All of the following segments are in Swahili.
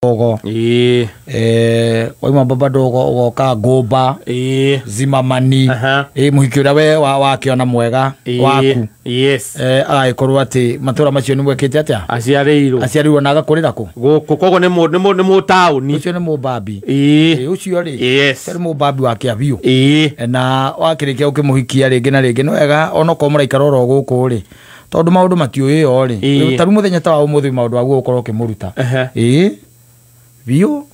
Dogo waima baba dogo ugoka ngumba zimamani muhiki uria we wakiona mwega waku agaikorwo ati matura macio ni mwekete atia aciarirwo na agakurira ku guku kogo ni mu tauni ucio ni mubambi ucio ri ni mubambi wa Kiabiu na wakirikia ukimuhikia ringi na ringi no wega onoko muraikara ro guku ri tondu maundu matiuyo ri taru muthenya ta wa umuthi maundu waguo ukorwo ukimuruta biu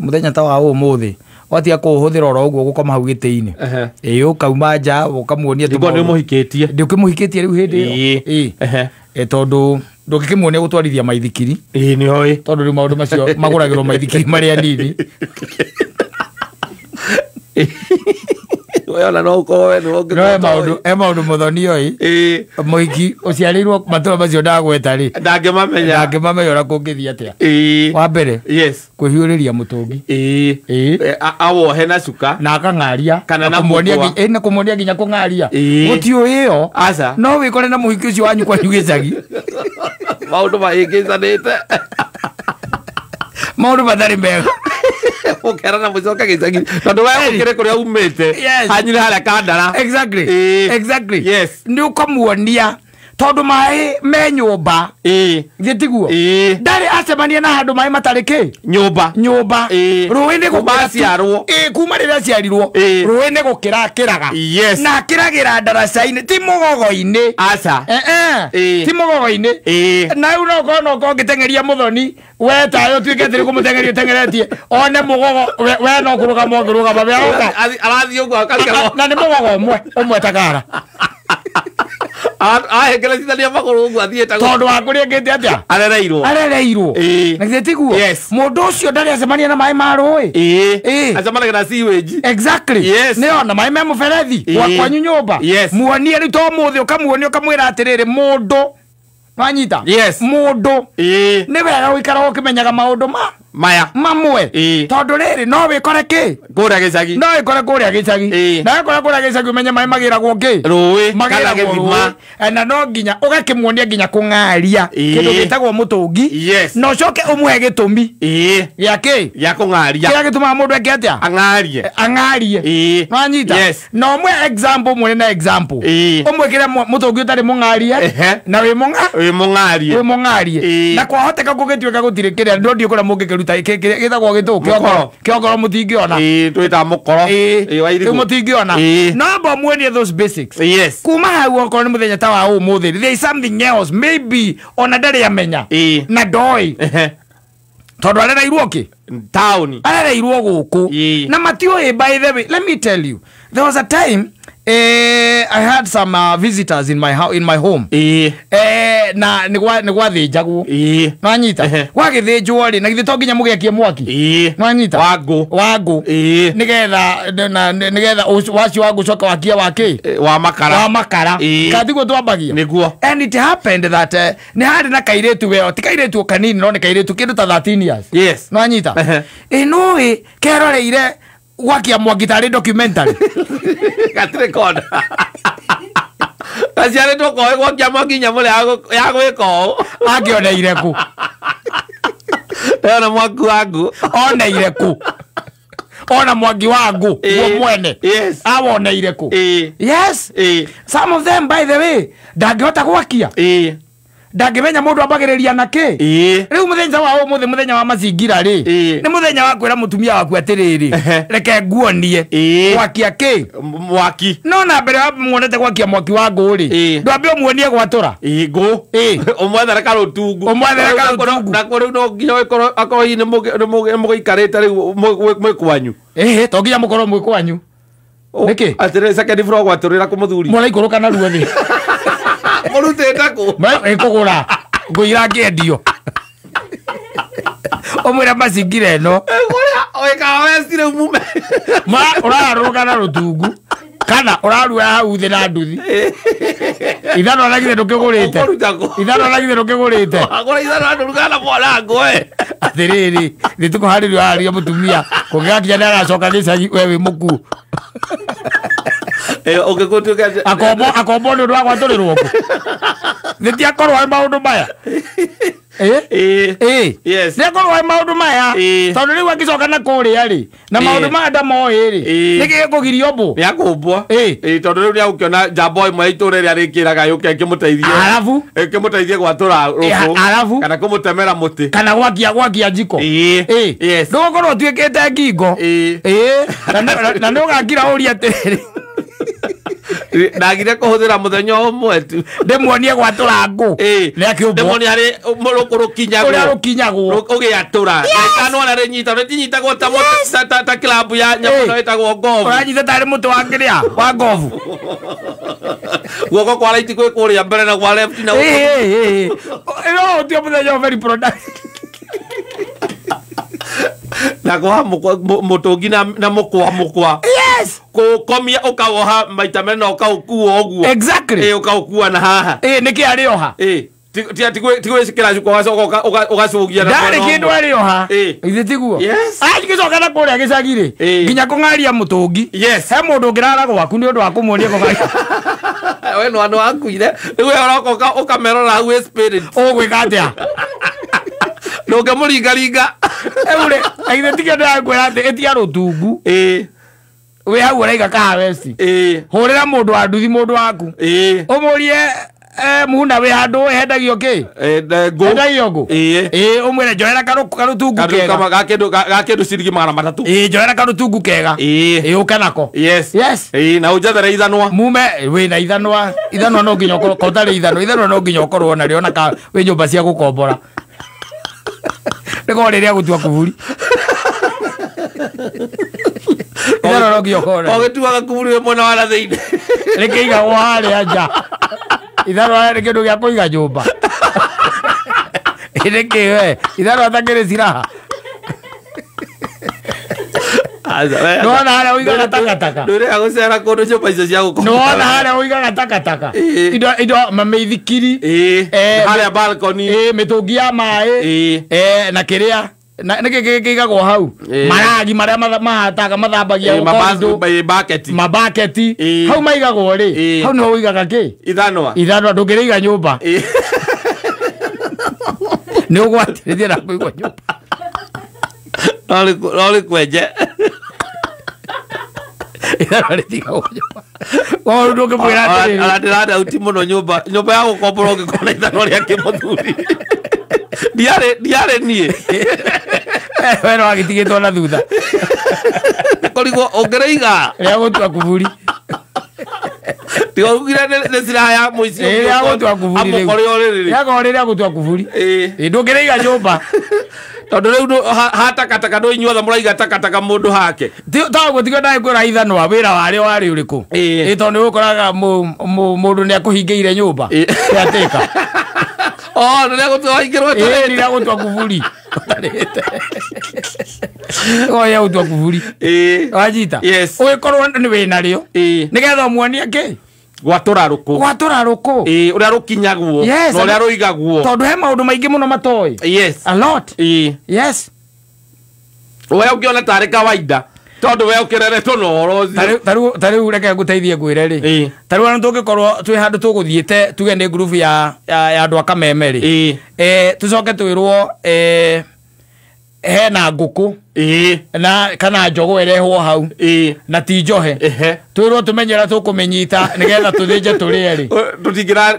muthenya ta wa umuthi watia kuhuthira ro uguo gukoma hau giti-ini ukauma nja ukamuonia ndi muhikitie ndiukimuhikitie riu hindi tondu ndukimuonia gutwarithia maithikiri ni oi tondu riu maundu macio maguragirwo maithikiri maria nini Wala no ko no maundu muthoni oi muhiki uciarirwo matura macio ndagweta ri ndangimamenya ora kungithia atia wa mbere kwihiuriria mutungi awohe na cuka na akang'aria kana kumuonia nginya kung'aria gutio iyo no wikore na muhiki ucio wanyu kwanyu gicagi maundu maingizanite maundu mathari mega ukera na mucoka gicagi tondu wewe ukire kuria umite hanyire haria kandara exactly ndi ukamuonia tondu mai me nyumba gitiguo ndari acemania na handu mai matariki nyumba ruini guciarwo kuma riria ciarirwo ruini gukirakiraga na kiragira ndaraca-ini ti mugogo-ini ti mugogo-ini na riu no kono ngitengeria muthoni we tayo tuike atiri kumutengeria tengeretie one mugogo we no kurugama ngirugama we arathii uguo na ni mugogo umwe takara hegerecithania maguru uguo athiĩte tondu wa kuria ngite atia arereirwo na gitiguo mundu ucio ndari acemania na mai ma rũĩ acemanagia na sewage ni ona mai me muberethi wa kwanyu nyumba muonie riu to muthi ukamuonia ukamwira atiriri mundu wanyita mundu ni wega guikara ukimenyaga maundu maya mamwe tondu riri no wikore ki kuria gicagi no wikore kuria gicagi na wikore kuria gicagi umenye mai magiragwo ki rũĩ kana gĩthima na no nginya ugakimuonia nginya kung'aria kindu gitagwo mutungi no coke umwe gitumi giaki gya kung'aria kiria gituma mundu eke atia ang'arie wanyita no umwe example mwe na example umwe kiria mutungi utari mung'arie na wi mung'arie na kwahoteka gugituika gutire kiria ndio kuria mungikiruta githagwo gitu kiogoro mutingiona twita mukoro mutingiona no bo muonie those basics kuma hau okorwo ni muthenya ta wa umuthi there is something else maybe ona ndari amenya na ndoi tondu arereirwo ki town arereirwo guku na matioi by the way let me tell you there was a time I had some visitors in my home na nigwa thinjagwo nwanyita gwagithinjwo ri na githe to nginya mugekie mwaki nwanyita wangu nigetha wacio wangu coka wakia waki wa makara kathiguo twambagia niguo and it happened that ni hari na kairetu weo ti kairetu kanini no ni kairetu kindu ta 13 years nwanyita no keroreire wakia mwaki tari documentary katire koda kaciare ndo koe gwakia mwaki nyamule ya gwiko akioneire ku ona mwaki wangu oneire ku ona mwaki wangu wo mwene awoneire ku some of them by the way ndangihota gwakia ndangimenya mundu ambagiriria na ki riu muthenya wa umuthi muthenya wa mazingira ri ni muthenya wa kwira mutumia waku atiriri reke nguonie gwakia ki mwaki no na mbere wa muonete gwakia mwaki wa nguri ndwambe umuonie gwatura ngu umwethera karutungu na kuri no nginya wikoro akorwo hi ni mugiikarite riu mwikwanyu to nginya mukorwo mwikwanyu niki atire second floor gwaturira kumuthuri muraikoroka na ruothi murutete ku kugura nguira ngendio omwira mazingira eno oika westire mume uraruka na rutungu kana urarua hau thi na nduthi ithano aragire ndukigurite agora ithano nduruka na mwana ngoe atiriri nitukuharirio haria mutumia kugiakinya ndagacoka gicagi we wi muku ukigutuka akombo ndu wa gwaturirwo ku nitiakorwo ari maundu maya yes ne ko wa maundu maya tondu riu akicoka na kuria ri na maundu ma ndamo ri niki kugirio mbu ya kumbwo tondu riu ria ukiona jambo imwe iture ria rikiraga yuke kimuteithie arabu kimuteithie gwatura ruku kana kumutemera muti kana gwakia njiko yes ndugukorwo tuikite ngingo na ndugagira uria atiriri ndagire kuhuthira muthenya umwe tu ndimwonie gwatura ngu ndimwonie ari rukinyagwo ugiatura kana ona rinyita ritinyitagwo ta klabu ya nyamuno itagwo golf uranyita tari mutu wa kiria wa golf guoko kwa right kwi kuria mbere na kwa left na no tio muthenya very productive na kwa mutungi na mukwa yes kukomia ukawoha maita mena ukaukuo oguo exactly ukaukua na haha niki arioha tigwicikira cuko ugacugia na ndari kindu arioha ithe tiguo gicoka na kuria gicagiri nginya kungaria mutungi he mundu ngirara gwaku ni undu wa kumuonia kugaria we no andu akuire riu uroka ukamerora hau spirit ugwika atia ndoge muringaringa eure aithe tiga ndakwira ati etia rutungu we hau uraiga kahaweci hurira mundu wa nduthi mundu waku umurie muna we handu hendagio ki hendagio ngu umwire njoera karutungu kega ga kindu ciringi 300 njoera karutungu kega uke nako yes na unjethere ithanwa mume we na ithanwa no nginya ukorwo kotari ithanwa no nginya ukorwo na rio na we nyumba cia gukombora niko riria gutua kuburi ithanwa no nginya ukorwo ogituaga kuburi we mwena wa thiini rikiiga wale aja ithanwa ni kindu gia kuiga nyumba niki we ithanwa takiri ciraha nona haria uigaga takataka nduria gucera kundu nyumba icio cia gukomba nona haria uigaga takataka indo mameithikiri haria balcony mitungi ya mai na kiria niki kigagwo hau maragi maria mahataga mathambagia mabaketi hau maigagwo ri hau no uigaga ki ithanwa ndungiriiga nyumba ni ugwatirithia na kuigwa nyumba nori kwenje ithanwa ritigagwo nyumba o ndungimwira atiriri aratirada uti muno nyumba ya gukombora ungikona ithanwa ria kimuthuri ndiare nie we no agitigitwo na thutha korigwo ungireiga ria gutua kuburi tigogire ne sira ya muici ria gutua kuburi ria gutua kuburi ndungireiga nyumba tondu riu hatakataka no inyuothe muraiga takataka mundu hake taguo tiga ndai kwira ithanwa wira wario wari uriku tondu ukoraga mundu ni akuhingiire nyumba atika ria gutua waingirwo ria gutua kuburi oya gutua kuburi wajita ugikorwo ni wina rio nigetha umwonie ki gwatura ruku uria rukinyagwo no uria ruigagwo tondu he maundu maingi muno matoi a lot yes we ungiona tari kawaida tondu we ukireretwo no orozi tariu reke nguteithie ngwire ri tariu ana tungikorwo twi handu tuguthiite tuge ni group ya andu akameme ri tucoke twirwo hena nguku na kana njogo erehwo hau na ti njohe twirwo tumenyera tukumenyita nigetha tuthinje turie ri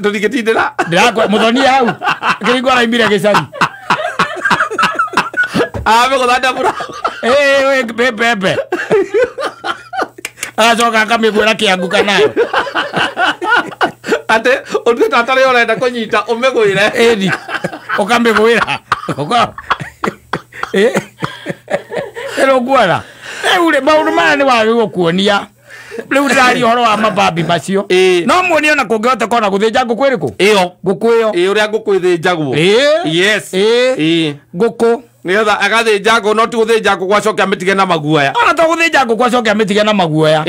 tutingitindira ndirakwa muthonia hau kiringo araimbire gicari abe guthanda bura we bebe agacoka akamigwira kianguka nayo ate undu tatari urenda kunyita umigwire edi ukamigwira ero gwara ule maundu maya ni wagirwo kuonia riu ndari horo wa mababi macio no muonie na kungihota kona guthinja nguku iriku nguku iyo uria nguku ithinjagwo yes nguku nigetha agathinja nguku no ti guthinja nguku acoke amitige na maguoya ona to guthinja nguku acoke amitige na maguoya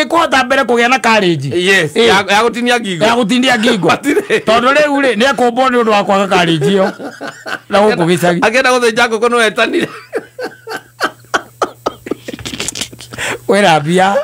kuhota mbere kugia na courage ya gutinia ngingo tondu riu ri ni akumbwo ni undu wa kwaga courage iyo na guku gicagi agenda guthinja nguku no etanire wera bia